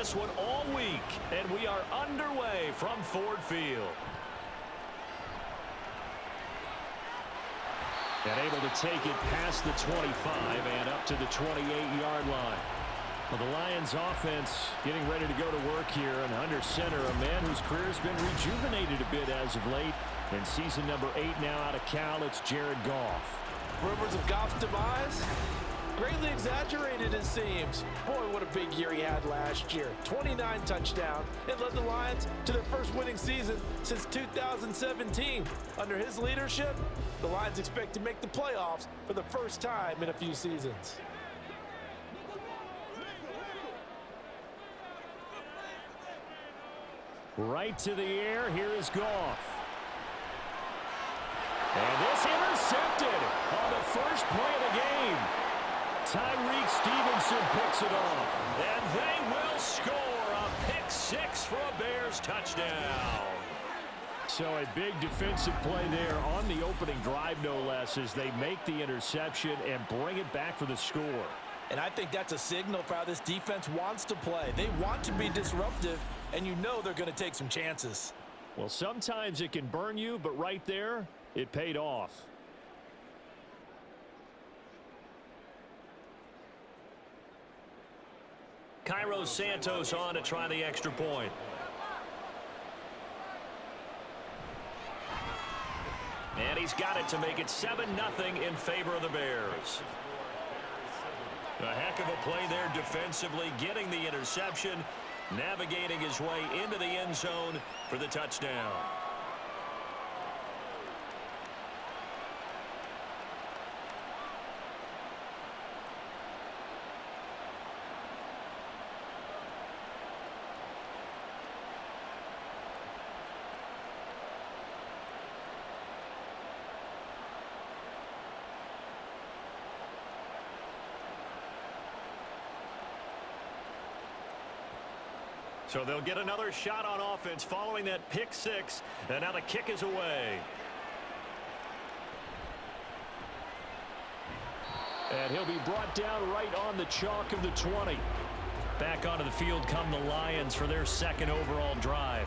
this one all week, and we are underway from Ford Field. And able to take it past the 25 and up to the 28-yard line. Well, the Lions offense getting ready to go to work here, and under center, a man whose career has been rejuvenated a bit as of late. In season number 8 now out of Cal, it's Jared Goff. Rumors of Goff's demise? Greatly exaggerated, it seems. Boy, what a big year he had last year. 29 touchdowns and led the Lions to their first winning season since 2017. Under his leadership, the Lions expect to make the playoffs for the first time in a few seasons. Right to the air, here is Goff. And this intercepted on the first play of the game. Tyreek Stevenson picks it off. And they will score a pick-6 for a Bears touchdown. So a big defensive play there on the opening drive, no less, as they make the interception and bring it back for the score. And I think that's a signal for how this defense wants to play. They want to be disruptive, and you know they're going to take some chances. Well, sometimes it can burn you, but right there, it paid off. Cairo Santos on to try the extra point. And he's got it to make it 7-0 in favor of the Bears. A heck of a play there defensively, getting the interception, navigating his way into the end zone for the touchdown. So they'll get another shot on offense following that pick-6, and now the kick is away. And he'll be brought down right on the chalk of the 20. Back onto the field come the Lions for their second overall drive.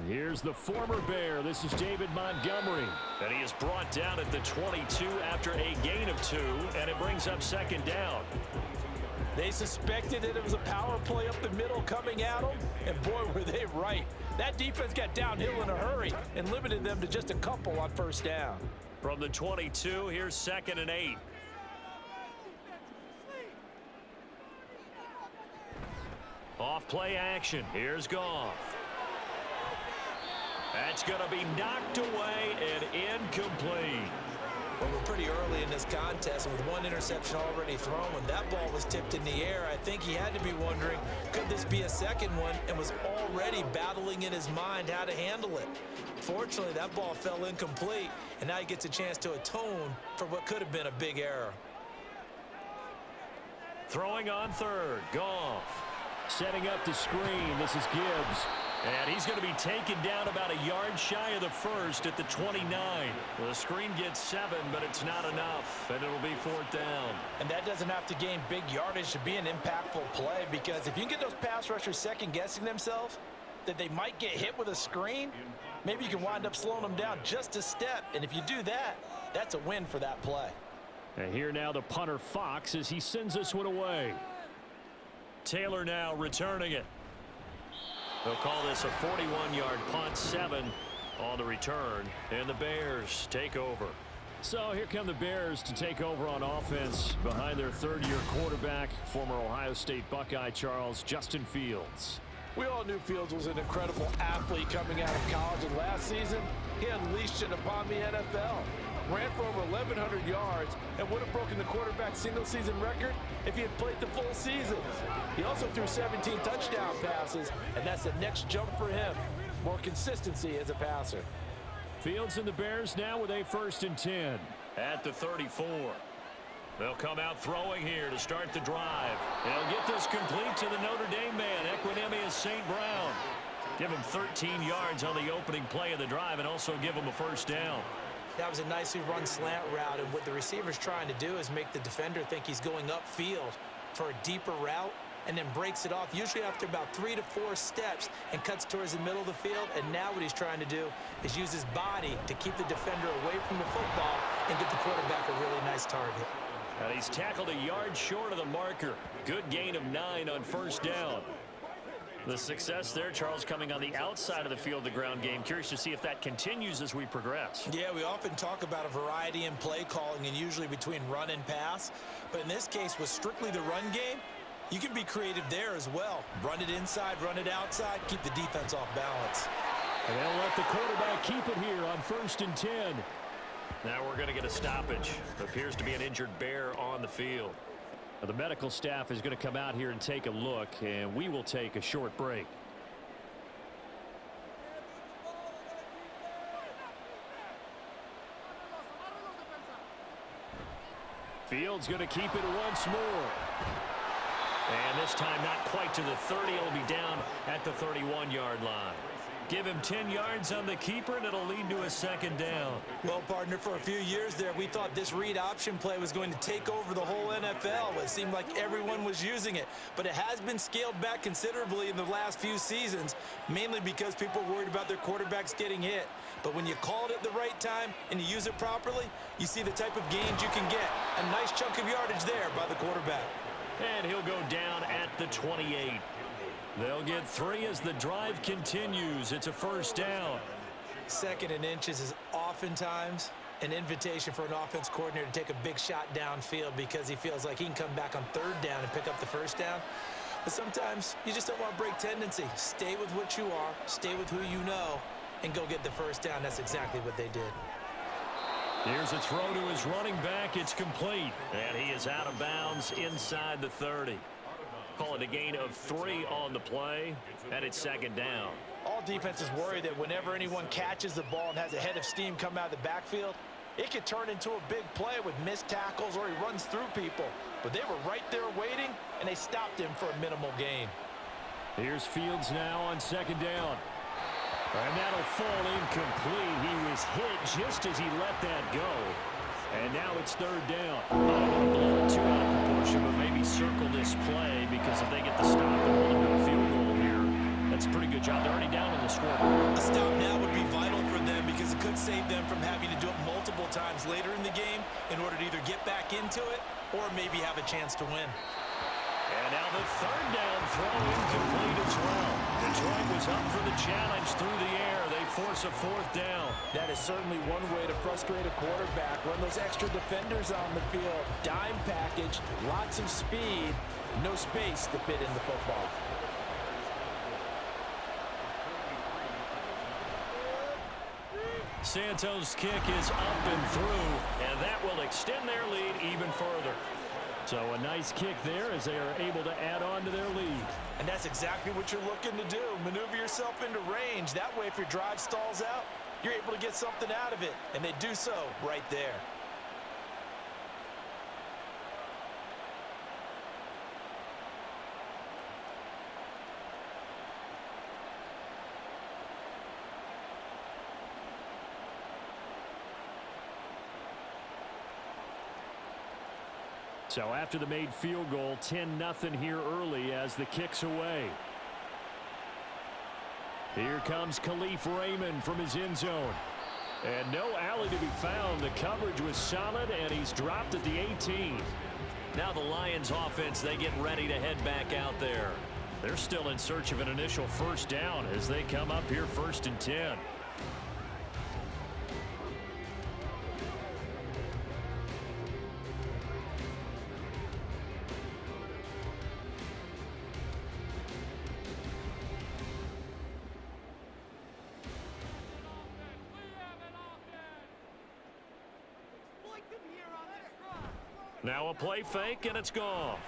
Here's the former Bear. This is David Montgomery. And he is brought down at the 22 after a gain of 2, and it brings up second down. They suspected that it was a power play up the middle coming at them, and boy, were they right. That defense got downhill in a hurry and limited them to just a couple on first down. From the 22, here's 2nd and 8. Off play action. Here's Goff. That's going to be knocked away and incomplete. Well, we're pretty early in this contest, and with one interception already thrown, when that ball was tipped in the air, I think he had to be wondering, could this be a second one, and was already battling in his mind how to handle it. Fortunately, that ball fell incomplete, and now he gets a chance to atone for what could have been a big error. Throwing on third, Goff. Setting up the screen, this is Gibbs. And he's going to be taken down about a yard shy of the first at the 29. The screen gets 7, but it's not enough, and it'll be 4th down. And that doesn't have to gain big yardage to be an impactful play, because if you can get those pass rushers second-guessing themselves, that they might get hit with a screen, maybe you can wind up slowing them down just a step. And if you do that, that's a win for that play. And here now the punter Fox as he sends this one away. Taylor now returning it. They'll call this a 41-yard punt, 7 on the return, and the Bears take over. So here come the Bears to take over on offense behind their third-year quarterback, former Ohio State Buckeye Charles Justin Fields. We all knew Fields was an incredible athlete coming out of college, and last season he unleashed it upon the NFL. Ran for over 1,100 yards and would have broken the quarterback single-season record if he had played the full season. He also threw 17 touchdown passes, and that's the next jump for him. more consistency as a passer. Fields and the Bears now with a 1st and 10 at the 34. They'll come out throwing here to start the drive. They'll get this complete to the Notre Dame man, Equanimeous St. Brown. Give him 13 yards on the opening play of the drive and also give him a 1st down. That was a nicely run slant route, and what the receiver's trying to do is make the defender think he's going upfield for a deeper route, and then breaks it off, usually after about 3 to 4 steps, and cuts towards the middle of the field. And now what he's trying to do is use his body to keep the defender away from the football and get the quarterback a really nice target. And he's tackled a yard short of the marker. Good gain of 9 on 1st down. The success there, Charles, coming on the outside of the field, the ground game. Curious to see if that continues as we progress. Yeah, we often talk about a variety in play calling and usually between run and pass. But in this case, with strictly the run game, you can be creative there as well. Run it inside, run it outside, keep the defense off balance. And they'll let the quarterback keep it here on 1st and 10. Now we're going to get a stoppage. Appears to be an injured Bear on the field. The medical staff is going to come out here and take a look, and we will take a short break. Fields going to keep it once more. And this time not quite to the 30. It'll be down at the 31-yard line. Give him 10 yards on the keeper, and it'll lead to a 2nd down. Well, partner, for a few years there, we thought this read option play was going to take over the whole NFL. It seemed like everyone was using it. But it has been scaled back considerably in the last few seasons, mainly because people are worried about their quarterbacks getting hit. But when you call it at the right time and you use it properly, you see the type of gains you can get. A nice chunk of yardage there by the quarterback. And he'll go down at the 28. They'll get 3 as the drive continues. It's a 1st down. 2nd and inches is oftentimes an invitation for an offense coordinator to take a big shot downfield because he feels like he can come back on 3rd down and pick up the 1st down. But sometimes you just don't want to break tendency. Stay with what you are, stay with who you know, and go get the 1st down. That's exactly what they did. Here's a throw to his running back. It's complete. And he is out of bounds inside the 30. Call it a gain of 3 on the play, and it's 2nd down. All defenses worry that whenever anyone catches the ball and has a head of steam come out of the backfield, it could turn into a big play with missed tackles or he runs through people. But they were right there waiting, and they stopped him for a minimal gain. Here's Fields now on 2nd down. And that'll fall incomplete. He was hit just as he let that go. And now it's 3rd down. I don't want to blow it too out of proportion, but maybe circle this play because if they get the stop and hold him to a field goal here, that's a pretty good job. They're already down on the scoreboard. A stop now would be vital for them because it could save them from having to do it multiple times later in the game in order to either get back into it or maybe have a chance to win. And now the 3rd down throw incomplete as well. Detroit was up for the challenge through the air. They force a 4th down. That is certainly one way to frustrate a quarterback. Run those extra defenders on the field. Dime package, lots of speed, no space to fit in the football. Santos' kick is up and through, and that will extend their lead even further. So a nice kick there as they are able to add on to their lead. And that's exactly what you're looking to do. Maneuver yourself into range. That way, if your drive stalls out, you're able to get something out of it. And they do so right there. So after the made field goal, 10-0 here early as the kick's away. Here comes Khalif Raymond from his end zone. And no alley to be found. The coverage was solid, and he's dropped at the 18. Now the Lions offense, they get ready to head back out there. They're still in search of an initial 1st down as they come up here 1st and 10. Now a play fake, and it's Goff.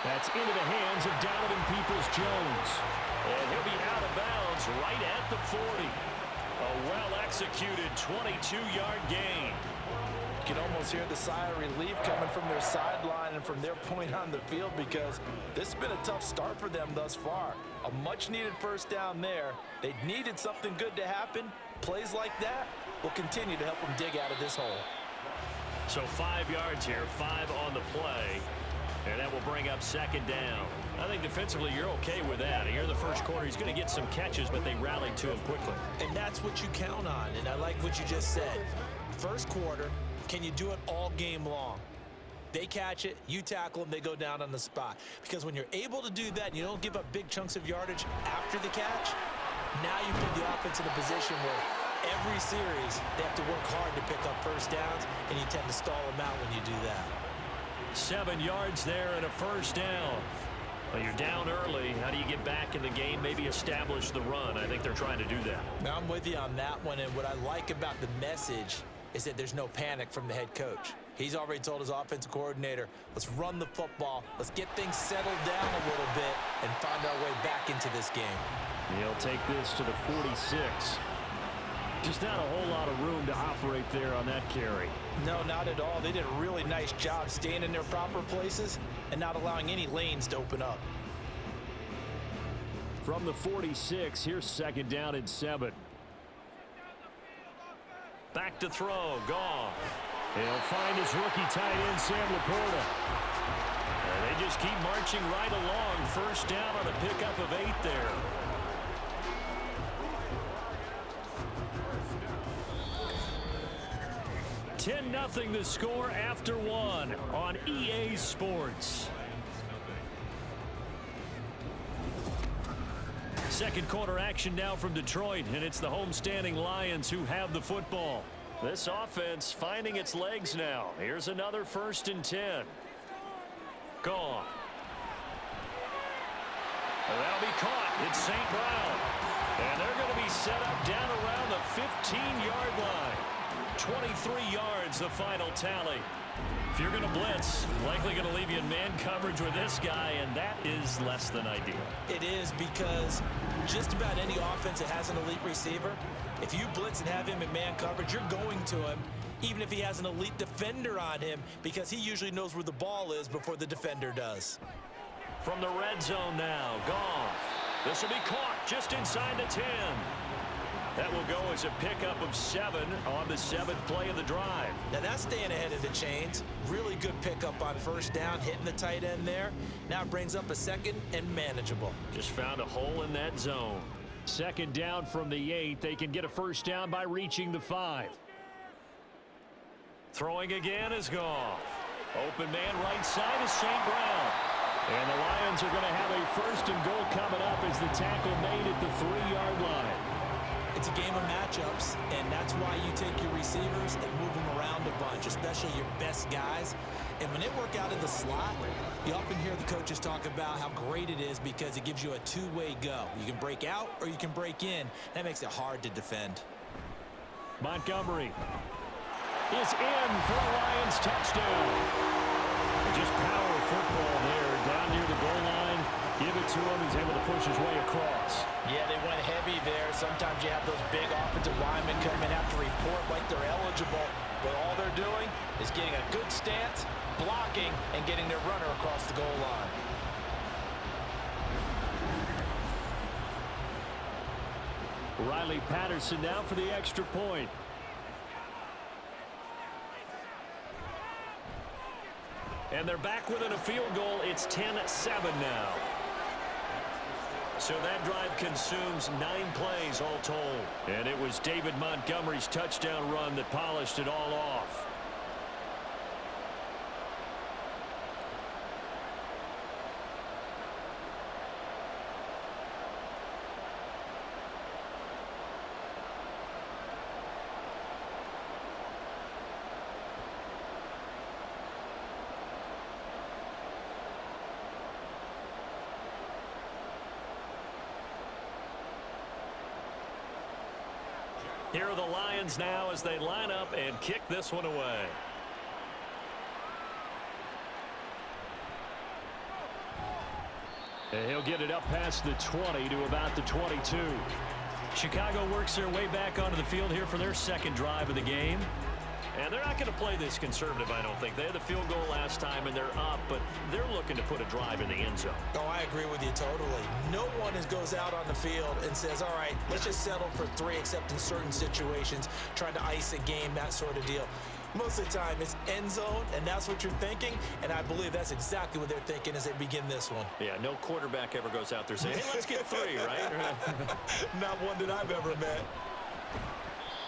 That's into the hands of Donovan Peoples-Jones. And he'll be out of bounds right at the 40. A well-executed 22-yard gain. You can almost hear the sigh of relief coming from their sideline and from their point on the field, because this has been a tough start for them thus far. A much-needed first down there. They needed something good to happen. Plays like that will continue to help them dig out of this hole. So 5 yards here, 5 on the play. And that will bring up second down. I think defensively you're okay with that. Here in the first quarter, he's going to get some catches, but they rallied to him quickly. And that's what you count on, and I like what you just said. First quarter, can you do it all game long? They catch it, you tackle them, they go down on the spot. Because when you're able to do that and you don't give up big chunks of yardage after the catch, now you put the offense in a position where every series they have to work hard to pick up first downs, and you tend to stall them out when you do that. 7 yards there and a first down. Well, you're down early. How do you get back in the game? Maybe establish the run. I think they're trying to do that. Now, I'm with you on that one, and what I like about the message is that there's no panic from the head coach. He's already told his offensive coordinator, let's run the football, let's get things settled down a little bit and find our way back into this game. He'll take this to the 46. Just not a whole lot of room to operate there on that carry. No, not at all. They did a really nice job staying in their proper places and not allowing any lanes to open up. From the 46, here's second down and 7. Back to throw, Goff. He'll find his rookie tight end, Sam Laporta. And they just keep marching right along. First down on a pickup of 8 there. $10-0 the score after 1 on EA Sports. Second quarter action now from Detroit, and it's the homestanding Lions who have the football. This offense finding its legs now. Here's another 1st and 10. Gone. That'll be caught. It's St. Brown. And they're going to be set up down around the 15-yard line. 23 yards, the final tally. If you're going to blitz, likely going to leave you in man coverage with this guy, and that is less than ideal. It is, because just about any offense that has an elite receiver, if you blitz and have him in man coverage, you're going to him, even if he has an elite defender on him, because he usually knows where the ball is before the defender does. From the red zone now, Goff. This will be caught just inside the 10. That will go as a pickup of 7 on the 7th play of the drive. Now that's staying ahead of the chains. Really good pickup on first down, hitting the tight end there. Now it brings up a 2nd and manageable. Just found a hole in that zone. Second down from the 8. They can get a first down by reaching the 5. Throwing again is Goff. Open man right side is St. Brown. And the Lions are going to have a 1st and goal coming up as the tackle made at the 3-yard line. It's a game of matchups, and that's why you take your receivers and move them around a bunch, especially your best guys. And when they work out of the slot, you often hear the coaches talk about how great it is because it gives you a two-way go. You can break out or you can break in. That makes it hard to defend. Montgomery is in for a Lions touchdown. Just power football there down near the goal line. Give it to him. He's able to push his way across. Yeah, they went heavy there. Sometimes you have those big offensive linemen come in, have to report like they're eligible. But all they're doing is getting a good stance, blocking, and getting their runner across the goal line. Riley Patterson now for the extra point. And they're back within a field goal. It's 10-7 now. So that drive consumes 9 plays all told. And it was David Montgomery's touchdown run that polished it all off. Here are the Lions now as they line up and kick this one away. And he'll get it up past the 20 to about the 22. Chicago works their way back onto the field here for their second drive of the game. And they're not going to play this conservative, I don't think. They had the field goal last time, and they're up, but they're looking to put a drive in the end zone. Oh, I agree with you totally. No one goes out on the field and says, all right, let's just settle for 3, except in certain situations, trying to ice a game, that sort of deal. Most of the time, it's end zone, and that's what you're thinking, and I believe that's exactly what they're thinking as they begin this one. Yeah, no quarterback ever goes out there saying, hey, let's get 3, right? Not one that I've ever met.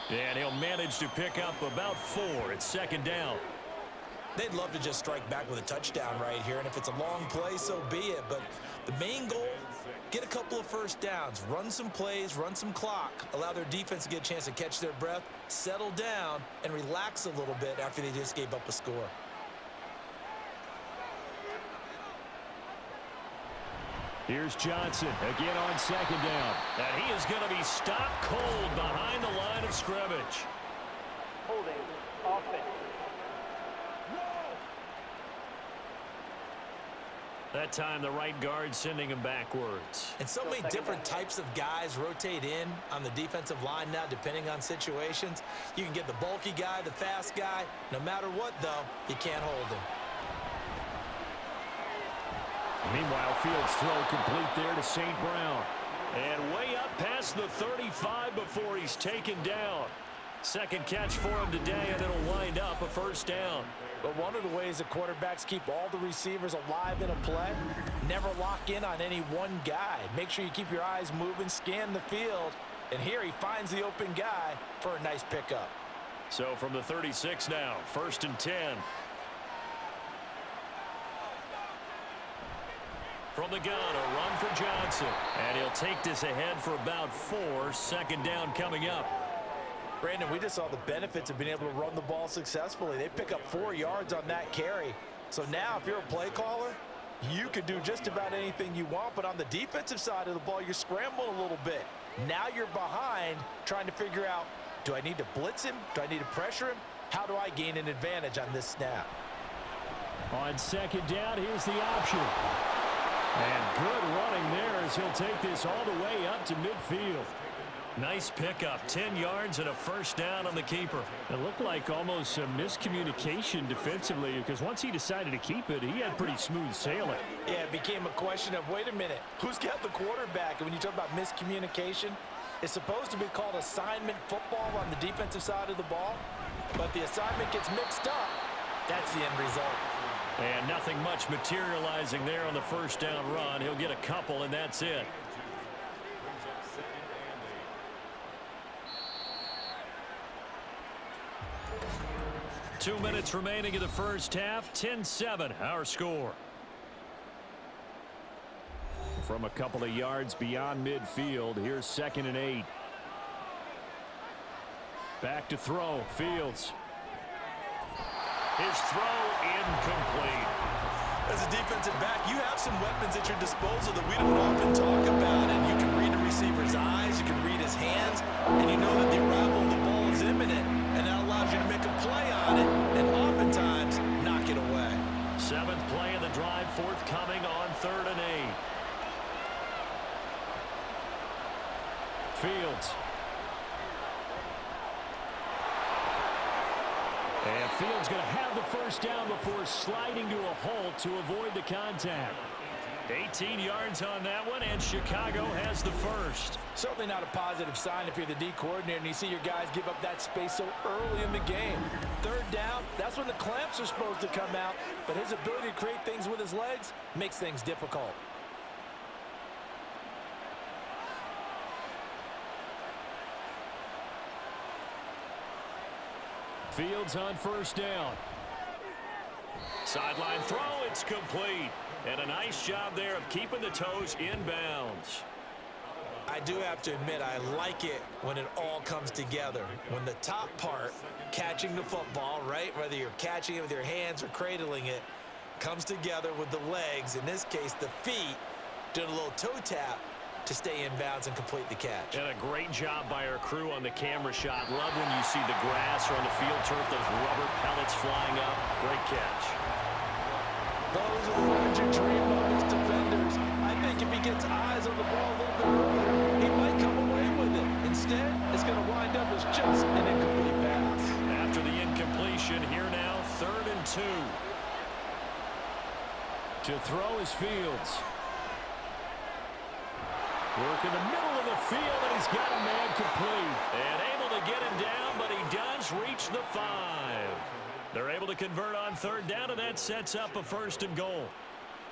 And he'll manage to pick up about 4 at second down. They'd love to just strike back with a touchdown right here, and if it's a long play, so be it. But the main goal, get a couple of first downs, run some plays, run some clock, allow their defense to get a chance to catch their breath, settle down, and relax a little bit after they just gave up a score. Here's Johnson again on second down. And he is going to be stopped cold behind the line of scrimmage. Holding offense. That time the right guard sending him backwards. And so many different types of guys rotate in on the defensive line now, depending on situations. You can get the bulky guy, the fast guy. No matter what, though, you can't hold him. Meanwhile, Fields' throw complete there to St. Brown. And way up past the 35 before he's taken down. Second catch for him today, and it'll wind up a first down. But one of the ways that quarterbacks keep all the receivers alive in a play, never lock in on any one guy. Make sure you keep your eyes moving, scan the field. And here he finds the open guy for a nice pickup. So from the 36 now, 1st and 10. From the gun, a run for Johnson. And he'll take this ahead for about 4. Second down coming up. Brandon, we just saw the benefits of being able to run the ball successfully. They pick up 4 yards on that carry. So now if you're a play caller, you can do just about anything you want. But on the defensive side of the ball, you're scrambling a little bit. Now you're behind trying to figure out, do I need to blitz him? Do I need to pressure him? How do I gain an advantage on this snap? On second down, here's the option. And good running there as he'll take this all the way up to midfield. Nice pickup, 10 yards and a first down on the keeper. It looked like almost a miscommunication defensively because once he decided to keep it, he had pretty smooth sailing. Yeah, it became a question of, wait a minute, who's got the quarterback? And when you talk about miscommunication, it's supposed to be called assignment football on the defensive side of the ball, but the assignment gets mixed up. That's the end result. And nothing much materializing there on the first down run. He'll get a couple, and that's it. Two minutes remaining in the first half. 10-7, our score. From a couple of yards beyond midfield, here's 2nd and 8. Back to throw, Fields. His throw incomplete. As a defensive back, you have some weapons at your disposal that we don't often talk about, and you can read the receiver's eyes, you can read his hands, and you know that the arrival of the ball is imminent, and that allows you to make a play on it, and oftentimes knock it away. 7th play of the drive forthcoming on 3rd and 8. Fields. And Fields going to have the first down before sliding to a halt to avoid the contact. 18 yards on that one, and Chicago has the first. Certainly not a positive sign if you're the D coordinator and you see your guys give up that space so early in the game. 3rd down, that's when the clamps are supposed to come out, but his ability to create things with his legs makes things difficult. Fields on first down. Sideline throw, it's complete. And a nice job there of keeping the toes in bounds. I do have to admit, I like it when it all comes together. When the top part, catching the football, right, whether you're catching it with your hands or cradling it, comes together with the legs, in this case the feet, doing a little toe tap to stay in bounds and complete the catch. And a great job by our crew on the camera shot. Love when you see the grass or on the field turf, those rubber pellets flying up. Great catch. Those are the ones you dream of as defenders. I think like if he gets eyes on the ball a little bit earlier, he might come away with it. Instead, it's going to wind up as just an incomplete pass. After the incompletion, here now, 3rd and 2. To throw is Fields. Work in the middle of the field, and he's got a man complete. And able to get him down, but he does reach the 5. They're able to convert on 3rd down, and that sets up a 1st and goal.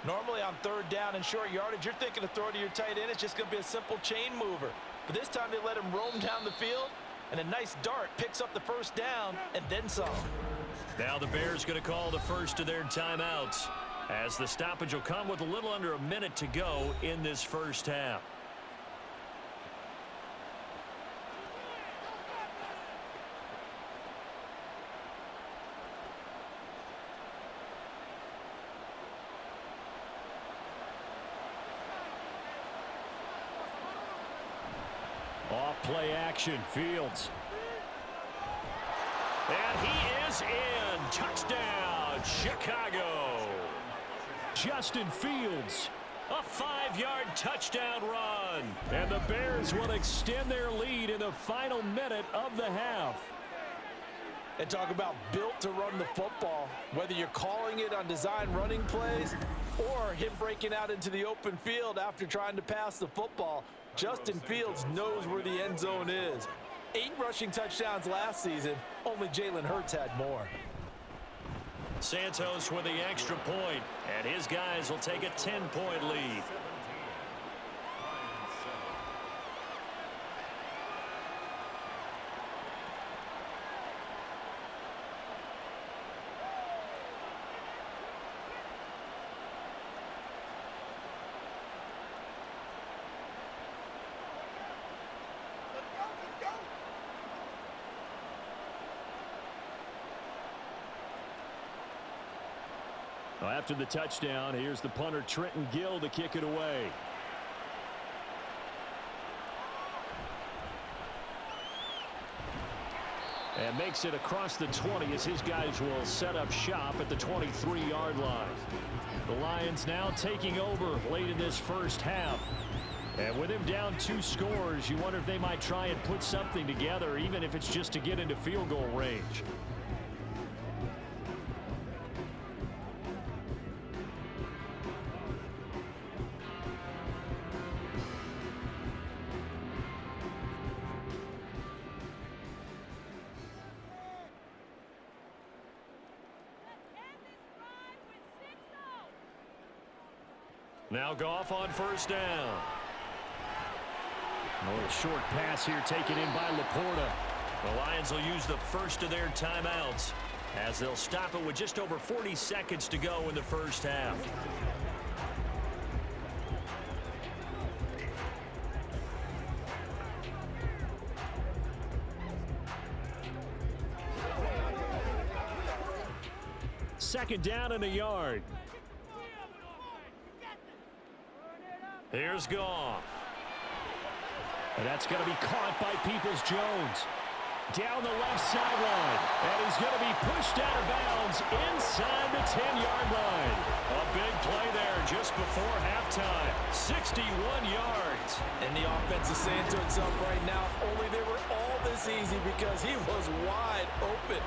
Normally on 3rd down and short yardage, you're thinking of throwing to your tight end. It's just going to be a simple chain mover. But this time they let him roam down the field, and a nice dart picks up the 1st down and then some. Now the Bears going to call the first of their timeouts, as the stoppage will come with a little under a minute to go in this first half. Off play action, Fields. And he is in. Touchdown, Chicago. Justin Fields, a 5-yard touchdown run. And the Bears will extend their lead in the final minute of the half. And talk about built to run the football. Whether you're calling it on design running plays or him breaking out into the open field after trying to pass the football, Justin Fields knows where the end zone is. 8 rushing touchdowns last season. Only Jalen Hurts had more. Santos with the extra point, and his guys will take a 10-point lead. After the touchdown, here's the punter Trenton Gill to kick it away. And makes it across the 20 as his guys will set up shop at the 23-yard line. The Lions now taking over late in this first half. And with him down 2 scores, you wonder if they might try and put something together, even if it's just to get into field goal range. Now Goff on 1st down. A little short pass here taken in by Laporta. The Lions will use the first of their timeouts as they'll stop it with just over 40 seconds to go in the first half. Second down and a yard. Here's Goff. And that's going to be caught by Peoples-Jones. Down the left sideline. And he's going to be pushed out of bounds inside the 10-yard line. A big play there just before halftime. 61 yards. And the offense is saying to itself right now, if only they were all this easy, because he was wide open.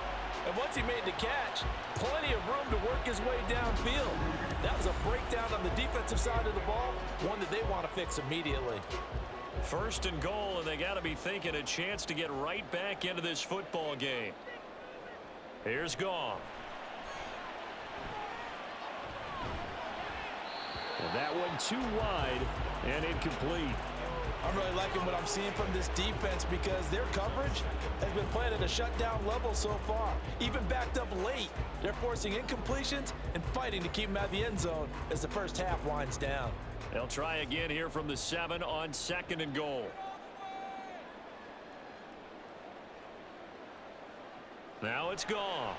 And once he made the catch, plenty of room to work his way downfield. That was a breakdown on the defensive side of the ball, one that they want to fix immediately. 1st and goal, and they got to be thinking a chance to get right back into this football game. Here's Goff. And that one too wide and incomplete. I'm really liking what I'm seeing from this defense, because their coverage has been playing at a shutdown level so far. Even backed up late, they're forcing incompletions and fighting to keep them out of the end zone as the first half winds down. They'll try again here from the 7 on 2nd and goal. Now it's Goff.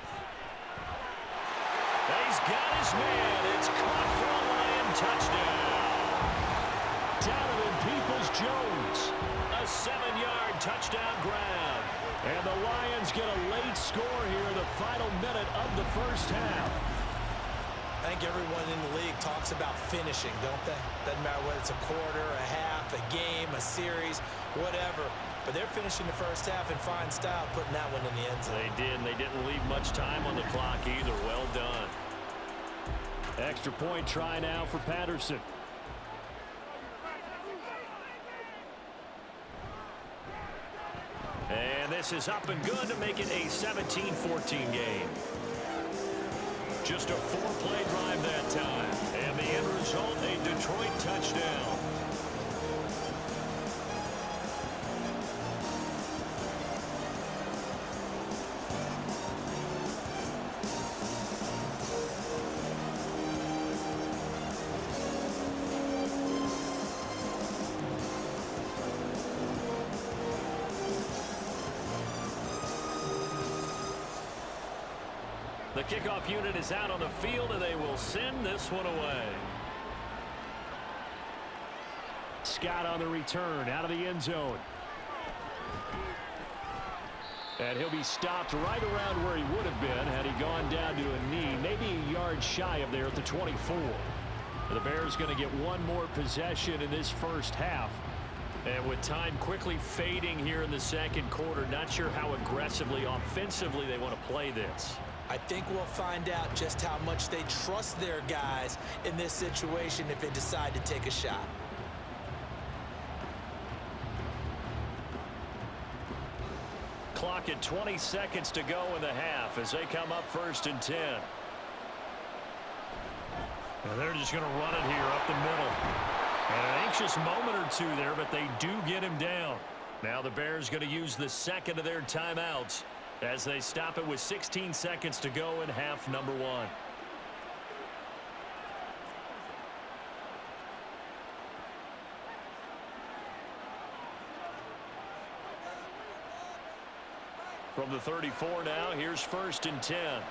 He's got his man. It's caught for a Lion touchdown. Donovan Peoples-Jones, a 7-yard touchdown grab. And the Lions get a late score here in the final minute of the first half. I think everyone in the league talks about finishing, don't they? Doesn't matter whether it's a quarter, a half, a game, a series, whatever. But they're finishing the first half in fine style, putting that one in the end zone. They did, and they didn't leave much time on the clock either. Well done. Extra point try now for Patterson. And this is up and good to make it a 17-14 game. Just a 4-play drive that time. And the end result, a Detroit touchdown. The kickoff unit is out on the field, and they will send this one away. Scott on the return, out of the end zone. And he'll be stopped right around where he would have been had he gone down to a knee, maybe a yard shy of there at the 24. The Bears going to get one more possession in this first half. And with time quickly fading here in the second quarter, not sure how aggressively, offensively they want to play this. I think we'll find out just how much they trust their guys in this situation if they decide to take a shot. Clock at 20 seconds to go in the half as they come up 1st and 10. And they're just going to run it here up the middle. And an anxious moment or two there, but they do get him down. Now the Bears going to use the second of their timeouts as they stop it with 16 seconds to go in half number 1. From the 34 now, here's 1st and 10.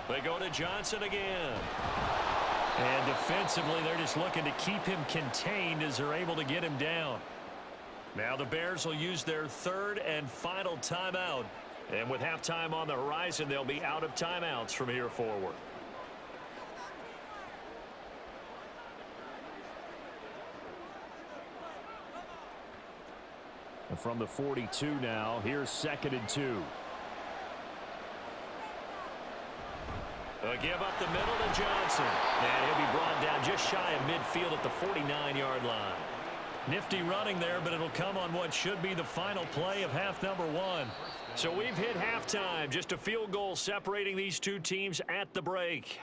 They go to Johnson again. And defensively, they're just looking to keep him contained as they're able to get him down. Now the Bears will use their 3rd and final timeout. And with halftime on the horizon, they'll be out of timeouts from here forward. And from the 42 now, here's 2nd and 2. A give up the middle to Johnson. And he'll be brought down just shy of midfield at the 49-yard line. Nifty running there, but it'll come on what should be the final play of half number 1. So we've hit halftime. Just a field goal separating these two teams at the break.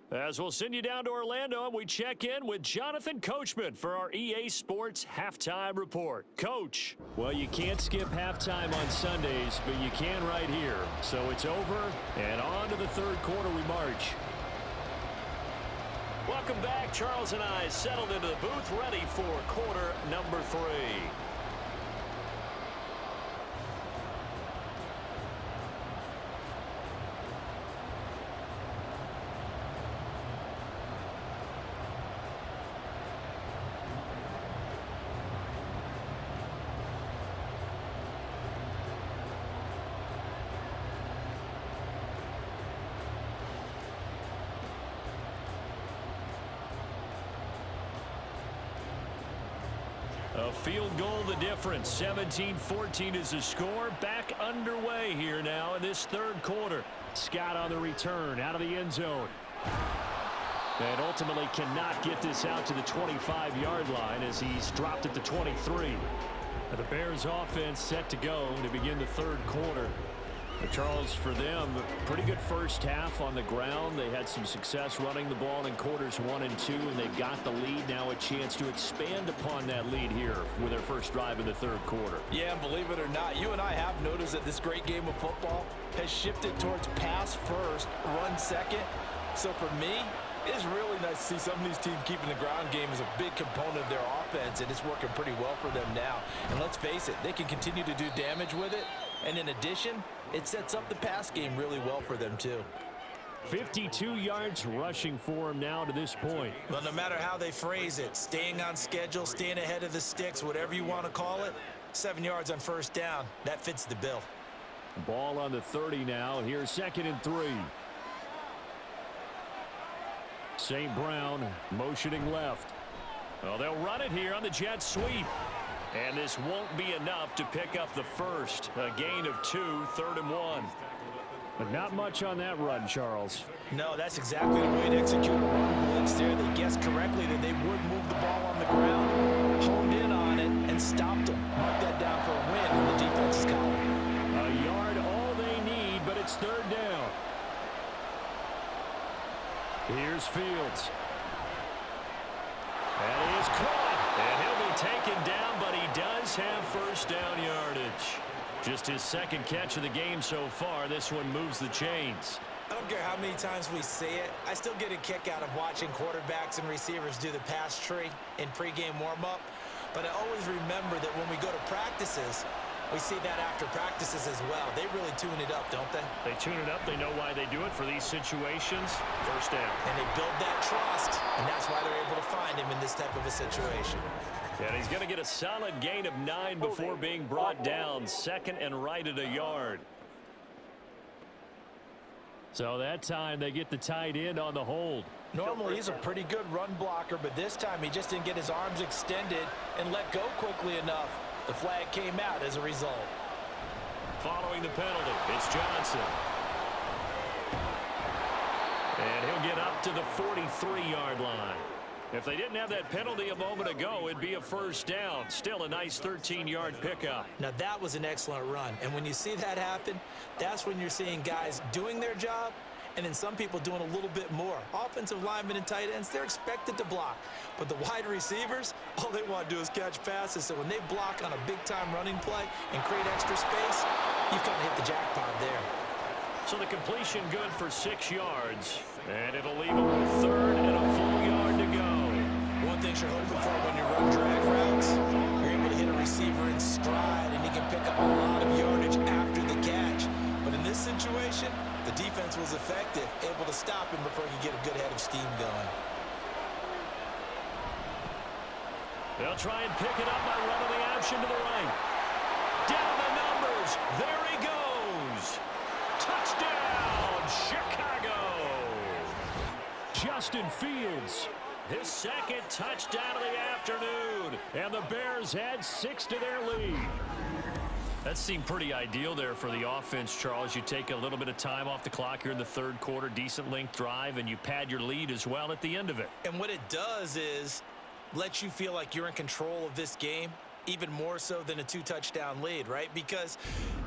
As we'll send you down to Orlando, and we check in with Jonathan Coachman for our EA Sports Halftime Report. Coach, well, you can't skip halftime on Sundays, but you can right here. So it's over, and on to the 3rd quarter we march. Welcome back. Charles and I settled into the booth, ready for quarter number 3. A field goal the difference. 17-14 is the score. Back underway here now in this 3rd quarter. Scott on the return out of the end zone. And ultimately cannot get this out to the 25-yard line as he's dropped at the 23. The Bears offense set to go to begin the 3rd quarter. But Charles, for them, pretty good first half on the ground. They had some success running the ball in quarters 1 and 2, and they've got the lead. Now a chance to expand upon that lead here with their first drive in the 3rd quarter. Yeah, and believe it or not, you and I have noticed that this great game of football has shifted towards pass first, run second. So for me, it's really nice to see some of these teams keeping the ground game as a big component of their offense, and it's working pretty well for them now. And let's face it, they can continue to do damage with it. And in addition, it sets up the pass game really well for them, too. 52 yards rushing for him now to this point. Well, no matter how they phrase it, staying on schedule, staying ahead of the sticks, whatever you want to call it, 7 yards on first down, that fits the bill. Ball on the 30 now. Here's 2nd and 3. St. Brown motioning left. Well, they'll run it here on the jet sweep. And this won't be enough to pick up the first. A gain of 2, 3rd and 1. But not much on that run, Charles. No, that's exactly the way to execute a run blitz there. They guessed correctly that they would move the ball on the ground, honed in on it, and stopped them. Mark that down for a win in the defense's column. A yard all they need, but it's 3rd down. Here's Fields. And he is caught. And he'll be taken down, but he does have first down yardage. Just his 2nd catch of the game so far. This one moves the chains. I don't care how many times we see it. I still get a kick out of watching quarterbacks and receivers do the pass tree in pregame warm-up. But I always remember that when we go to practices, we see that after practices as well. They really tune it up, don't they? They tune it up. They know why they do it for these situations. First down. And they build that trust, and that's why they're able to find him in this type of a situation. And he's going to get a solid gain of 9 before being brought down. 2nd and right at a yard. So that time they get the tight end on the hold. Normally he's a pretty good run blocker, but this time he just didn't get his arms extended and let go quickly enough. The flag came out as a result. Following the penalty, it's Johnson. And he'll get up to the 43-yard line. If they didn't have that penalty a moment ago, it'd be a first down. Still a nice 13-yard pickup. Now, that was an excellent run. And when you see that happen, that's when you're seeing guys doing their job and then some people doing a little bit more. Offensive linemen and tight ends, they're expected to block. But the wide receivers, all they want to do is catch passes. So when they block on a big-time running play and create extra space, you've kind of hit the jackpot there. So the completion good for 6 yards. And it'll leave him with 3rd and a full yard to go. One thing you're hoping for when you run drag routes, you're able to hit a receiver in stride, and he can pick up a lot of yardage after the catch. But in this situation, the defense was effective, able to stop him before he could get a good head of steam going. They'll try and pick it up by running the option to the right. Down the numbers. There he goes. Touchdown, Chicago. Justin Fields, his 2nd touchdown of the afternoon. And the Bears add 6 to their lead. That seemed pretty ideal there for the offense, Charles. You take a little bit of time off the clock here in the 3rd quarter, decent length drive, and you pad your lead as well at the end of it. And what it does is let you feel like you're in control of this game, even more so than a 2-touchdown lead, right? Because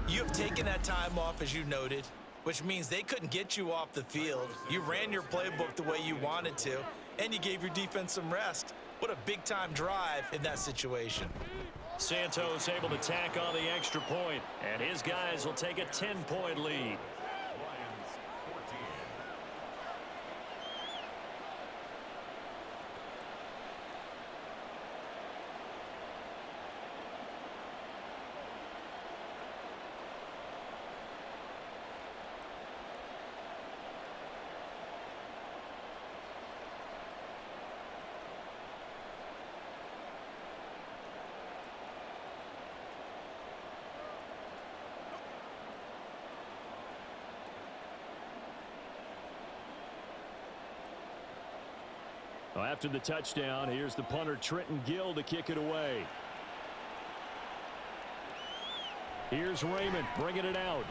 you have taken that time off, as you noted, which means they couldn't get you off the field. You ran your playbook the way you wanted to, and you gave your defense some rest. What a big-time drive in that situation. Santos able to tack on the extra point, and his guys will take a 10-point lead. Well, after the touchdown, here's the punter Trenton Gill to kick it away. Here's Raymond bringing it out.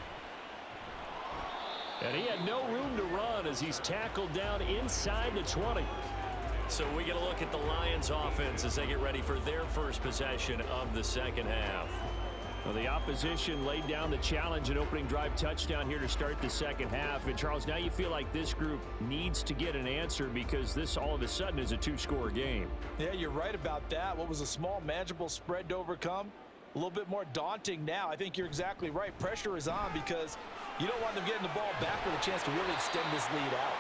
And he had no room to run as he's tackled down inside the 20. So we get a look at the Lions offense as they get ready for their first possession of the 2nd half. Well, the opposition laid down the challenge and opening drive touchdown here to start the 2nd half. And, Charles, now you feel like this group needs to get an answer because this all of a sudden is a 2-score game. Yeah, you're right about that. What was a small, manageable spread to overcome? A little bit more daunting now. I think you're exactly right. Pressure is on because you don't want them getting the ball back with a chance to really extend this lead out.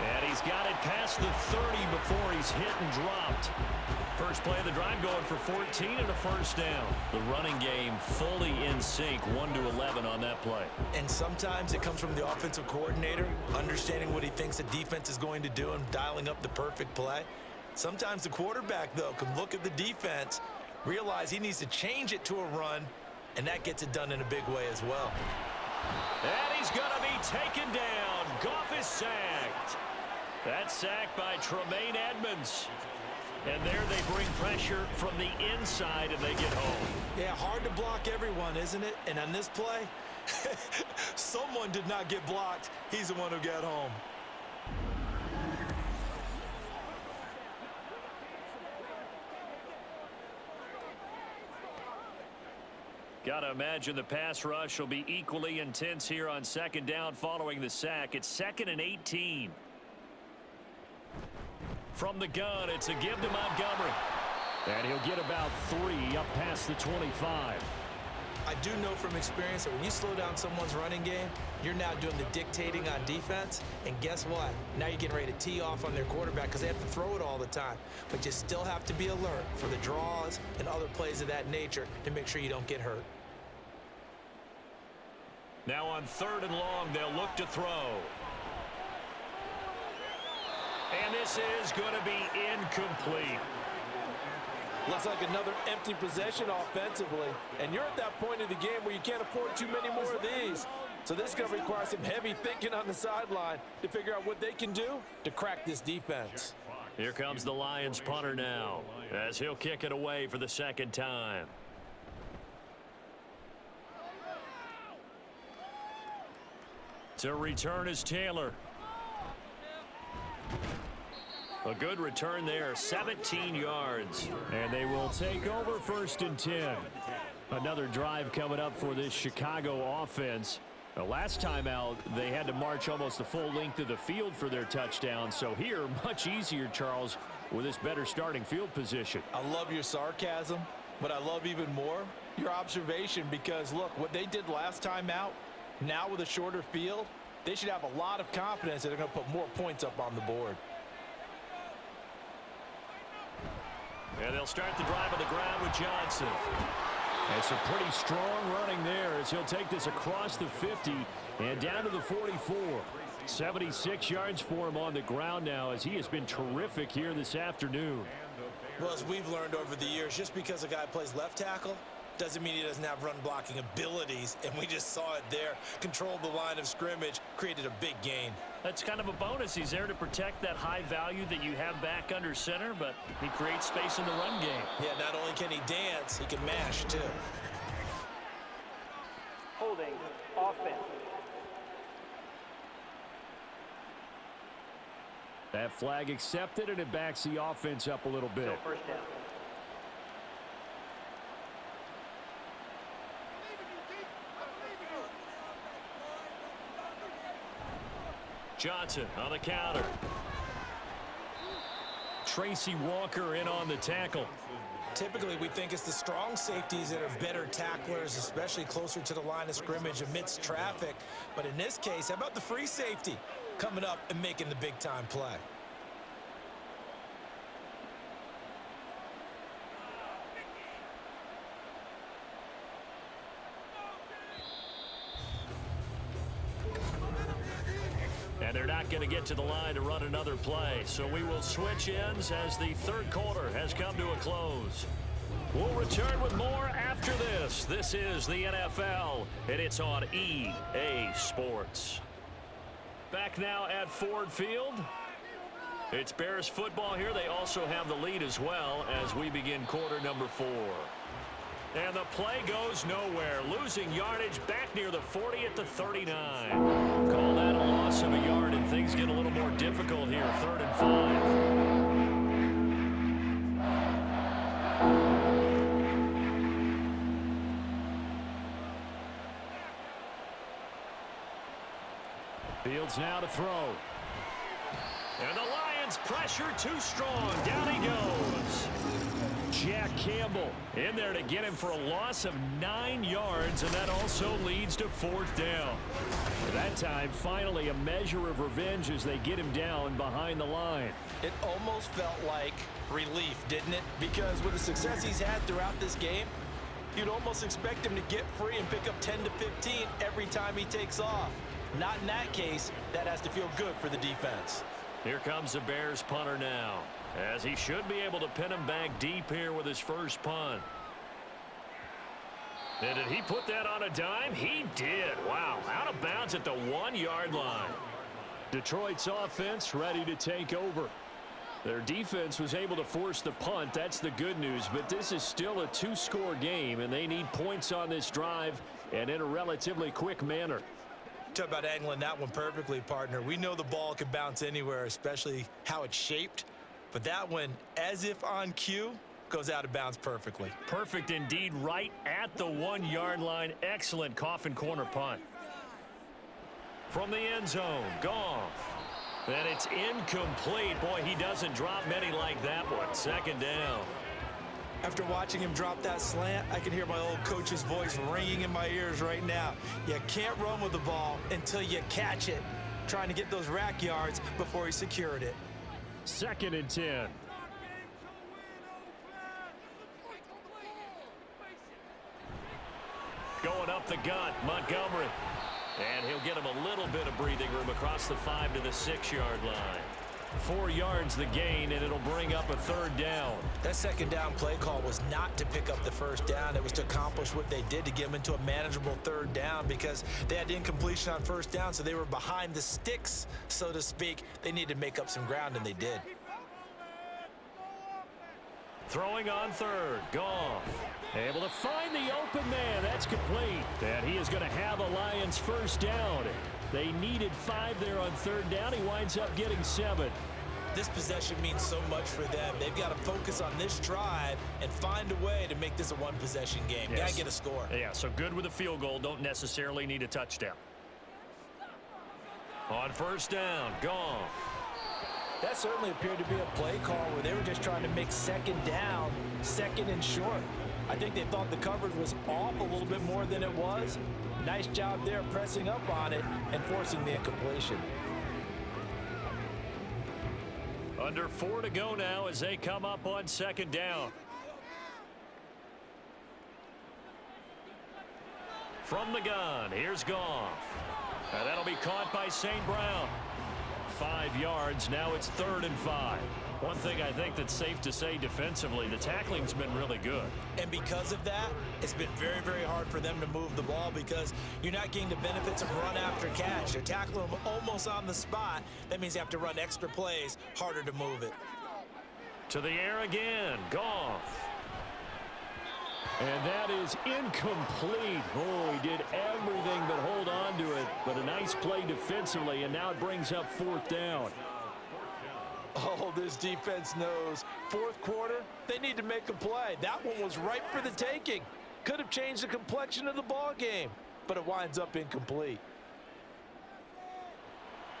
And he's got it past the 30 before he's hit and dropped. First play of the drive going for 14 and a first down. The running game fully in sync, 1-11 on that play. And sometimes it comes from the offensive coordinator, understanding what he thinks the defense is going to do and dialing up the perfect play. Sometimes the quarterback, though, can look at the defense, realize he needs to change it to a run, and that gets it done in a big way as well. And he's going to be taken down. Goff is sacked. That's sacked by Tremaine Edmonds. And there they bring pressure from the inside and they get home. Yeah, hard to block everyone, isn't it? And on this play, someone did not get blocked. He's the one who got home. Got to imagine the pass rush will be equally intense here on second down following the sack. It's 2nd and 18. From the gun, it's a give to Montgomery. And he'll get about 3 up past the 25. I do know from experience that when you slow down someone's running game, you're now doing the dictating on defense. And guess what? Now you're getting ready to tee off on their quarterback because they have to throw it all the time. But you still have to be alert for the draws and other plays of that nature to make sure you don't get hurt. Now on 3rd and long, they'll look to throw. And this is going to be incomplete. Looks like another empty possession offensively. And you're at that point in the game where you can't afford too many more of these. So this is going to require some heavy thinking on the sideline to figure out what they can do to crack this defense. Here comes the Lions punter now as he'll kick it away for the 2nd time. To return is Taylor. A good return there, 17 yards. And they will take over 1st and 10. Another drive coming up for this Chicago offense. The last time out, they had to march almost the full length of the field for their touchdown. So here, much easier, Charles, with this better starting field position. I love your sarcasm, but I love even more your observation because, look, what they did last time out, now with a shorter field, they should have a lot of confidence that they're going to put more points up on the board. And they'll start the drive on the ground with Johnson. And some pretty strong running there as he'll take this across the 50 and down to the 44. 76 yards for him on the ground now as he has been terrific here this afternoon. Well, as we've learned over the years, just because a guy plays left tackle doesn't mean he doesn't have run blocking abilities, and we just saw it there. Controlled the line of scrimmage, created a big gain. That's kind of a bonus. He's there to protect that high value that you have back under center, but he creates space in the run game. Yeah, not only can he dance, he can mash too. Holding offense. That flag accepted, and it backs the offense up a little bit. So 1st down. Johnson on the counter. Tracy Walker in on the tackle. Typically, we think it's the strong safeties that are better tacklers, especially closer to the line of scrimmage amidst traffic. But in this case, how about the free safety coming up and making the big-time play? And they're not going to get to the line to run another play. So we will switch ends as the 3rd quarter has come to a close. We'll return with more after this. This is the NFL, and it's on EA Sports. Back now at Ford Field. It's Bears football here. They also have the lead as well as we begin quarter number 4. And the play goes nowhere. Losing yardage back near the 40 at the 39. Call that a loss of a yard, and things get a little more difficult here. 3rd and 5. Fields now to throw. And the Lions pressure too strong. Down he goes. Jack Campbell in there to get him for a loss of 9 yards, and that also leads to 4th down. That time, finally, a measure of revenge as they get him down behind the line. It almost felt like relief, didn't it? Because with the success he's had throughout this game, you'd almost expect him to get free and pick up 10 to 15 every time he takes off. Not in that case. That has to feel good for the defense. Here comes the Bears punter now, as he should be able to pin him back deep here with his first punt. And did he put that on a dime? He did. Wow, out of bounds at the 1-yard line. Detroit's offense ready to take over. Their defense was able to force the punt. That's the good news. But this is still a 2-score game, and they need points on this drive and in a relatively quick manner. Talk about angling that one perfectly, partner. We know the ball can bounce anywhere, especially how it's shaped. But that one, as if on cue, goes out of bounds perfectly. Perfect indeed, right at the 1-yard line. Excellent coffin corner punt. From the end zone, Goff. And it's incomplete. Boy, he doesn't drop many like that one. 2nd down. After watching him drop that slant, I can hear my old coach's voice ringing in my ears right now. You can't run with the ball until you catch it. Trying to get those rack yards before he secured it. 2nd and 10. Going up the gut, Montgomery. And he'll get him a little bit of breathing room across the 5 to the 6-yard line. 4 yards the gain, and it'll bring up a 3rd down. That 2nd down play call was not to pick up the 1st down. It was to accomplish what they did to get them into a manageable 3rd down because they had incompletion on 1st down, so they were behind the sticks, so to speak. They needed to make up some ground, and they did. Throwing on 3rd, Goff. Able to find the open man. That's complete. And he is going to have a Lions 1st down. They needed 5 there on 3rd down. He winds up getting 7. This possession means so much for them. They've got to focus on this drive and find a way to make this a one-possession game. Yes. Got to get a score. Yeah, so good with a field goal. Don't necessarily need a touchdown. On 1st down, Goff. That certainly appeared to be a play call where they were just trying to make 2nd down, 2nd and short. I think they thought the coverage was off a little bit more than it was. Nice job there pressing up on it and forcing the incompletion. Under 4 to go now as they come up on 2nd down. From the gun, here's Goff. And that'll be caught by St. Brown. 5 yards, now it's 3rd and 5. One thing I think that's safe to say defensively, the tackling's been really good. And because of that, it's been very, very hard for them to move the ball because you're not getting the benefits of run after catch. They're tackling them almost on the spot. That means you have to run extra plays, harder to move it. To the air again, Goff. And that is incomplete. Oh, he did everything but hold on to it. But a nice play defensively, and now it brings up 4th down. Oh, this defense knows. 4th quarter, they need to make a play. That one was ripe for the taking. Could have changed the complexion of the ball game, but it winds up incomplete.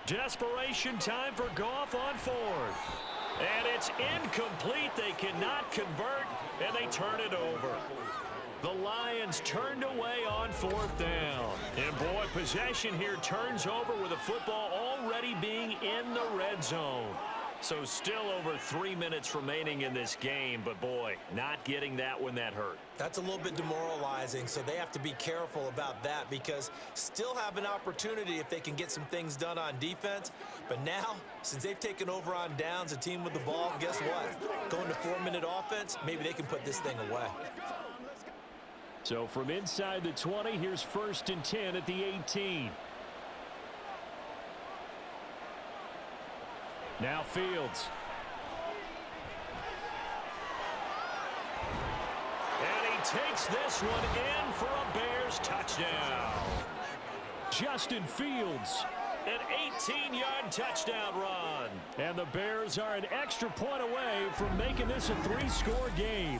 Desperation time for Goff on 4th. And it's incomplete. They cannot convert, and they turn it over. The Lions turned away on 4th down. And boy, possession here turns over with the football already being in the red zone. So still over 3 minutes remaining in this game, but boy, not getting that when that hurt. That's a little bit demoralizing, so they have to be careful about that because still have an opportunity if they can get some things done on defense. But now, since they've taken over on downs, a team with the ball, guess what? Going to 4-minute offense, maybe they can put this thing away. So from inside the 20, here's 1st and 10 at the 18. Now Fields. And he takes this one in for a Bears touchdown. Justin Fields, an 18-yard touchdown run. And the Bears are an extra point away from making this a 3-score game.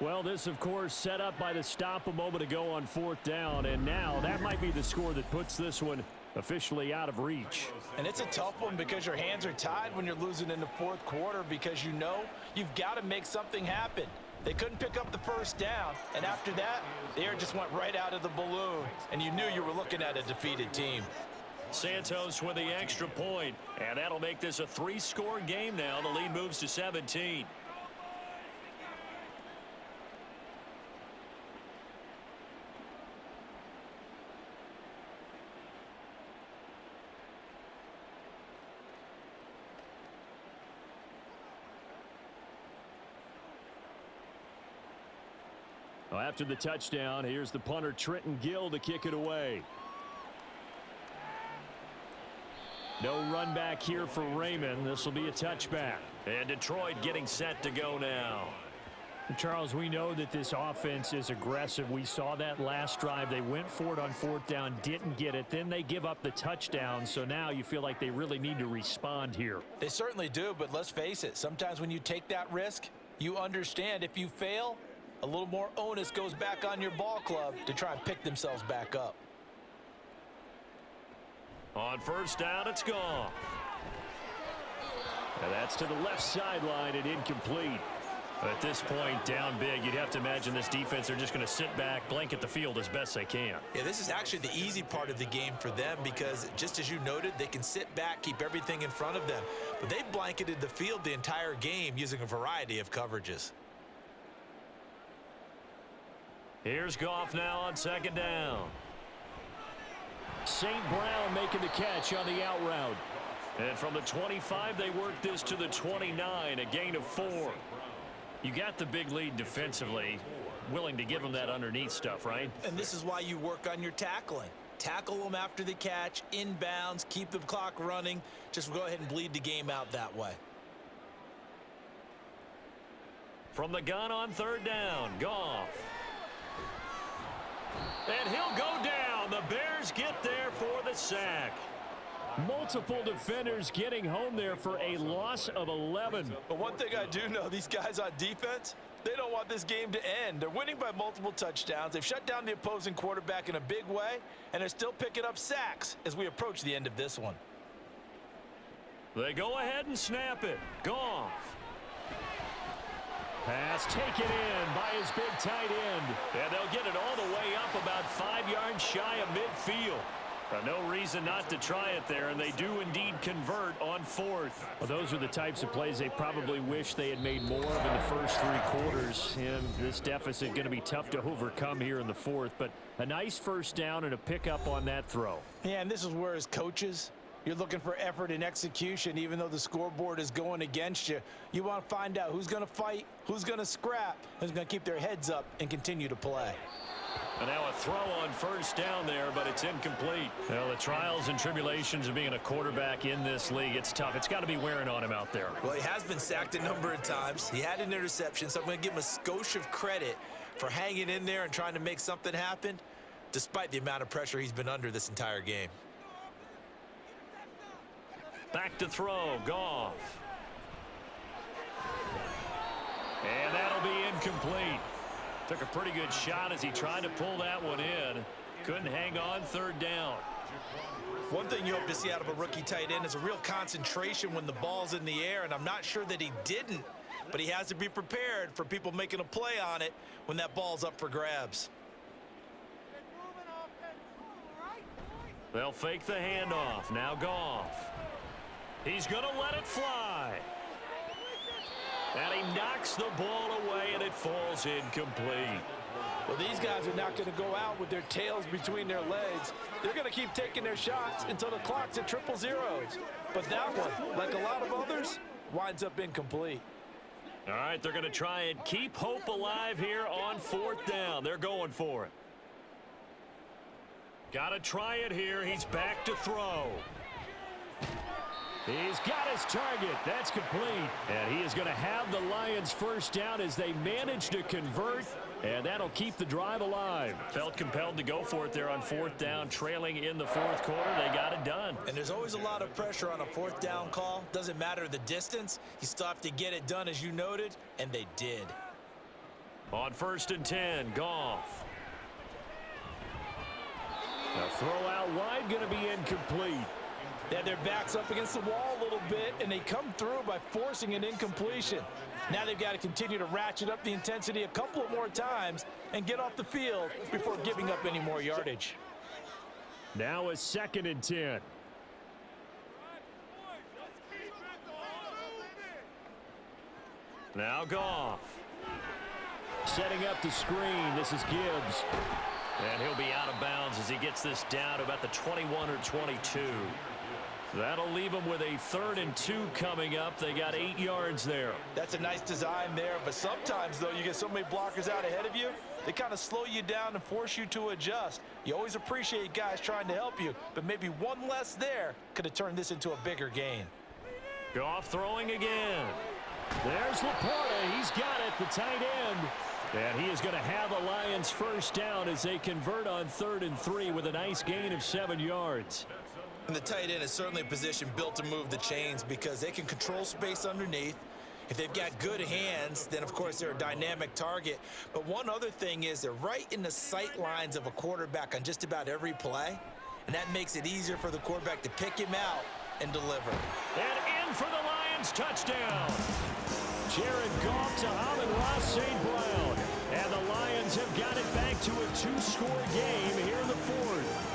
Well, this, of course, set up by the stop a moment ago on 4th down. And now that might be the score that puts this one officially out of reach. And it's a tough one because your hands are tied when you're losing in the 4th quarter because you know you've got to make something happen. They couldn't pick up the 1st down, and after that, the air just went right out of the balloon, and you knew you were looking at a defeated team. Santos with the extra point, and that'll make this a 3-score game now. The lead moves to 17. Well, after the touchdown, here's the punter Trenton Gill to kick it away. No run back here for Raymond. This will be a touchback. And Detroit getting set to go now. Charles, we know that this offense is aggressive. We saw that last drive. They went for it on 4th down, didn't get it. Then they give up the touchdown. So now you feel like they really need to respond here. They certainly do, but let's face it. Sometimes when you take that risk, you understand if you fail, a little more onus goes back on your ball club to try and pick themselves back up. On 1st down, it's gone. And that's to the left sideline and incomplete. At this point, down big, you'd have to imagine this defense, they're just going to sit back, blanket the field as best they can. Yeah, this is actually the easy part of the game for them because, just as you noted, they can sit back, keep everything in front of them. But they've blanketed the field the entire game using a variety of coverages. Here's Goff now on 2nd down. St. Brown making the catch on the out route. And from the 25, they work this to the 29, a gain of 4. You got the big lead defensively, willing to give them that underneath stuff, right? And this is why you work on your tackling. Tackle them after the catch, inbounds, keep the clock running. Just go ahead and bleed the game out that way. From the gun on 3rd down, Goff. And he'll go down. The Bears get there for the sack. Multiple defenders getting home there for a loss of 11. But one thing I do know, these guys on defense, they don't want this game to end. They're winning by multiple touchdowns. They've shut down the opposing quarterback in a big way, and they're still picking up sacks as we approach the end of this one. They go ahead and snap it. Goff. Pass taken in by his big tight end. And they'll get it all the way up about 5 yards shy of midfield. No reason not to try it there, and they do indeed convert on 4th. Well, those are the types of plays they probably wish they had made more of in the first 3 quarters. And this deficit going to be tough to overcome here in the 4th. But a nice 1st down and a pickup on that throw. Yeah, and this is where, as coaches, you're looking for effort and execution. Even though the scoreboard is going against you, you want to find out who's going to fight, who's going to scrap, who's going to keep their heads up and continue to play. And now a throw on 1st down there, but it's incomplete. Well, the trials and tribulations of being a quarterback in this league, it's tough. It's got to be wearing on him out there. Well, he has been sacked a number of times. He had an interception, so I'm going to give him a skosh of credit for hanging in there and trying to make something happen, despite the amount of pressure he's been under this entire game. Back to throw, Goff. And that'll be incomplete. Took a pretty good shot as he tried to pull that one in. Couldn't hang on 3rd down. One thing you hope to see out of a rookie tight end is a real concentration when the ball's in the air, and I'm not sure that he didn't, but he has to be prepared for people making a play on it when that ball's up for grabs. They'll fake the handoff. Now Goff. He's going to let it fly. And he knocks the ball away, and it falls incomplete. Well, these guys are not going to go out with their tails between their legs. They're going to keep taking their shots until the clock's at 0-0. But that one, like a lot of others, winds up incomplete. All right, they're going to try and keep hope alive here on 4th down. They're going for it. Got to try it here. He's back to throw. He's got his target. That's complete. And he is going to have the Lions 1st down as they manage to convert. And that'll keep the drive alive. Felt compelled to go for it there on 4th down, trailing in the 4th quarter. They got it done. And there's always a lot of pressure on a 4th down call. Doesn't matter the distance. You still have to get it done, as you noted, and they did. On 1st and 10, Goff. The throw out wide going to be incomplete. They had their backs up against the wall a little bit, and they come through by forcing an incompletion. Now they've got to continue to ratchet up the intensity a couple of more times and get off the field before giving up any more yardage. Now a 2nd and 10. Now Goff. Setting up the screen. This is Gibbs. And he'll be out of bounds as he gets this down to about the 21 or 22. That'll leave them with a 3rd and 2 coming up. They got 8 yards there. That's a nice design there, but sometimes, though, you get so many blockers out ahead of you, they kind of slow you down and force you to adjust. You always appreciate guys trying to help you, but maybe one less there could have turned this into a bigger gain. Goff throwing again. There's Laporta. He's got it, the tight end. And he is going to have the Lions first down as they convert on 3rd and 3 with a nice gain of 7 yards. And the tight end is certainly a position built to move the chains because they can control space underneath. If they've got good hands, then, of course, they're a dynamic target. But one other thing is they're right in the sight lines of a quarterback on just about every play, and that makes it easier for the quarterback to pick him out and deliver. And in for the Lions touchdown. Jared Goff to Amon-Ra St. Brown. And the Lions have got it back to a 2-score game here in the 4th.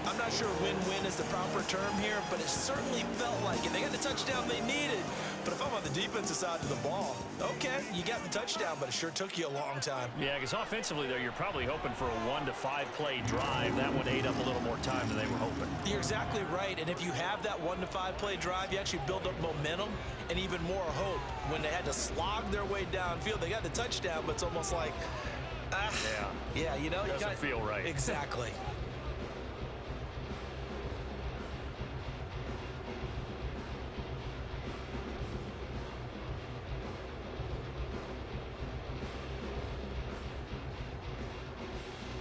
I'm not sure win-win is the proper term here, but it certainly felt like it. They got the touchdown they needed. But if I'm on the defensive side of the ball, okay, you got the touchdown, but it sure took you a long time. Yeah, because offensively, though, you're probably hoping for a 1 to 5 play drive. That one ate up a little more time than they were hoping. You're exactly right, and if you have that 1 to 5 play drive, you actually build up momentum and even more hope. When they had to slog their way downfield, they got the touchdown, but it's almost like, yeah, you know, doesn't feel right. Exactly.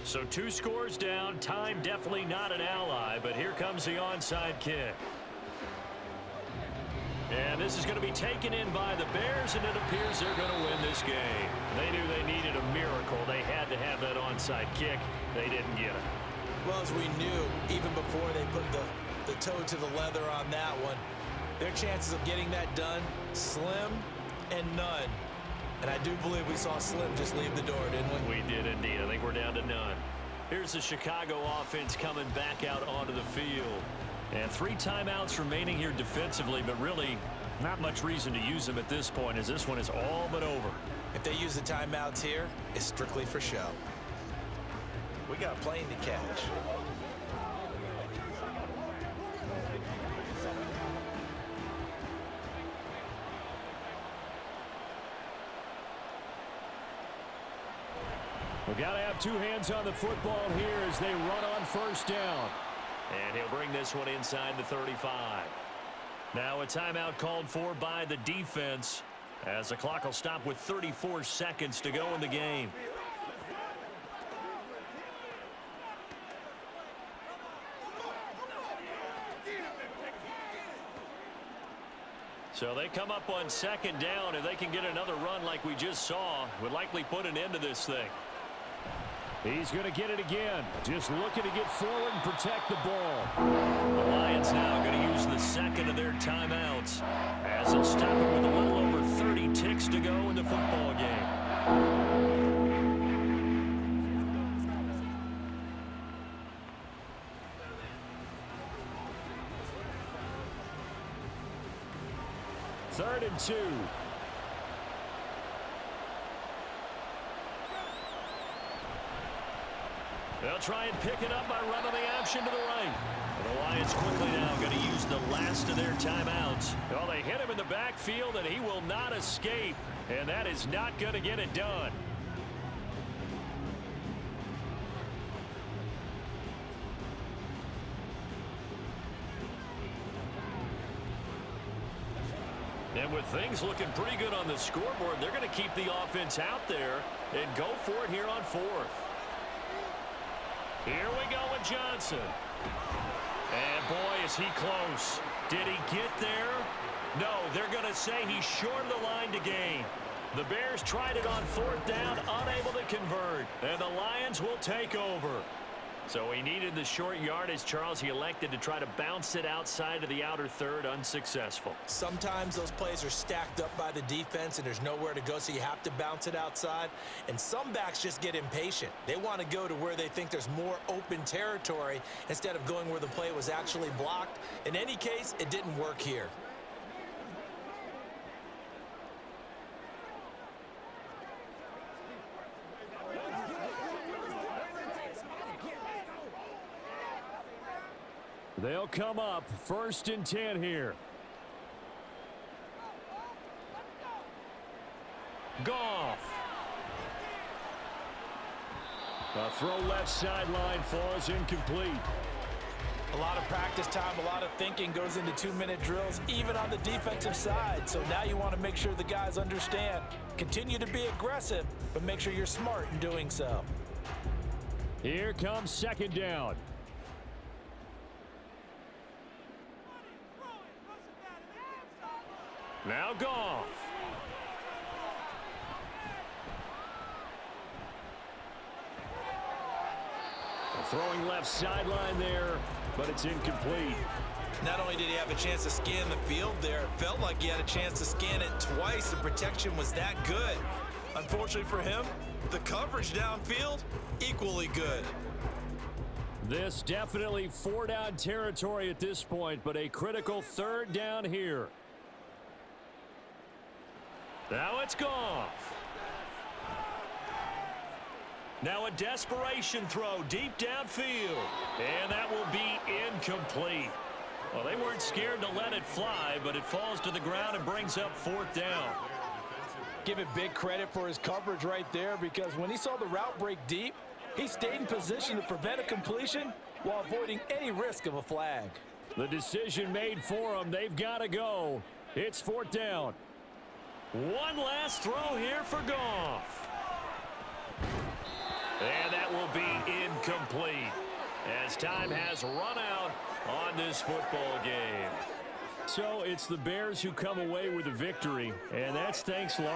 So 2 scores down. Time definitely not an ally, but here comes the onside kick. And this is going to be taken in by the Bears, and it appears they're going to win this game. They knew they needed a miracle. They had to have that onside kick. They didn't get it. Well, as we knew, even before they put the toe to the leather on that one, their chances of getting that done, slim and none. And I do believe we saw Slim just leave the door, didn't we? We did indeed. I think we're down to none. Here's the Chicago offense coming back out onto the field. And 3 timeouts remaining here defensively, but really not much reason to use them at this point as this one is all but over. If they use the timeouts here, it's strictly for show. We got a plane to catch. We've got to have 2 hands on the football here as they run on first down. And he'll bring this one inside the 35. Now a timeout called for by the defense as the clock will stop with 34 seconds to go in the game. So they come up on 2nd down. If they can get another run like we just saw, would likely put an end to this thing. He's going to get it again. Just looking to get forward and protect the ball. The Lions now going to use the 2nd of their timeouts as they'll stop it with a little over 30 ticks to go in the football game. Third and 2. They'll try and pick it up by running the option to the right. The Lions quickly now going to use the last of their timeouts. Well, they hit him in the backfield, and he will not escape. And that is not going to get it done. And with things looking pretty good on the scoreboard, they're going to keep the offense out there and go for it here on 4th. Here we go with Johnson. And boy, is he close. Did he get there? No, they're going to say he's short of the line to gain. The Bears tried it on 4th down, unable to convert. And the Lions will take over. So he needed the short yardage, Charles. He elected to try to bounce it outside of the outer third, unsuccessful. Sometimes those plays are stacked up by the defense and there's nowhere to go, so you have to bounce it outside. And some backs just get impatient. They want to go to where they think there's more open territory instead of going where the play was actually blocked. In any case, it didn't work here. They'll come up 1st and 10 here. Goff. A throw left sideline falls incomplete. A lot of practice time, a lot of thinking goes into 2-minute drills, even on the defensive side. So now you want to make sure the guys understand. Continue to be aggressive, but make sure you're smart in doing so. Here comes 2nd down. Now Goff. Throwing left sideline there, but it's incomplete. Not only did he have a chance to scan the field there, it felt like he had a chance to scan it twice. The protection was that good. Unfortunately for him, the coverage downfield, equally good. This definitely 4-down territory at this point, but a critical 3rd down here. Now it's Goff. Now a desperation throw deep downfield. And that will be incomplete. Well, they weren't scared to let it fly, but it falls to the ground and brings up 4th down. Give it big credit for his coverage right there, because when he saw the route break deep, he stayed in position to prevent a completion while avoiding any risk of a flag. The decision made for them. They've got to go. It's 4th down. One last throw here for Goff. And that will be incomplete as time has run out on this football game. So it's the Bears who come away with a victory, and that's thanks largely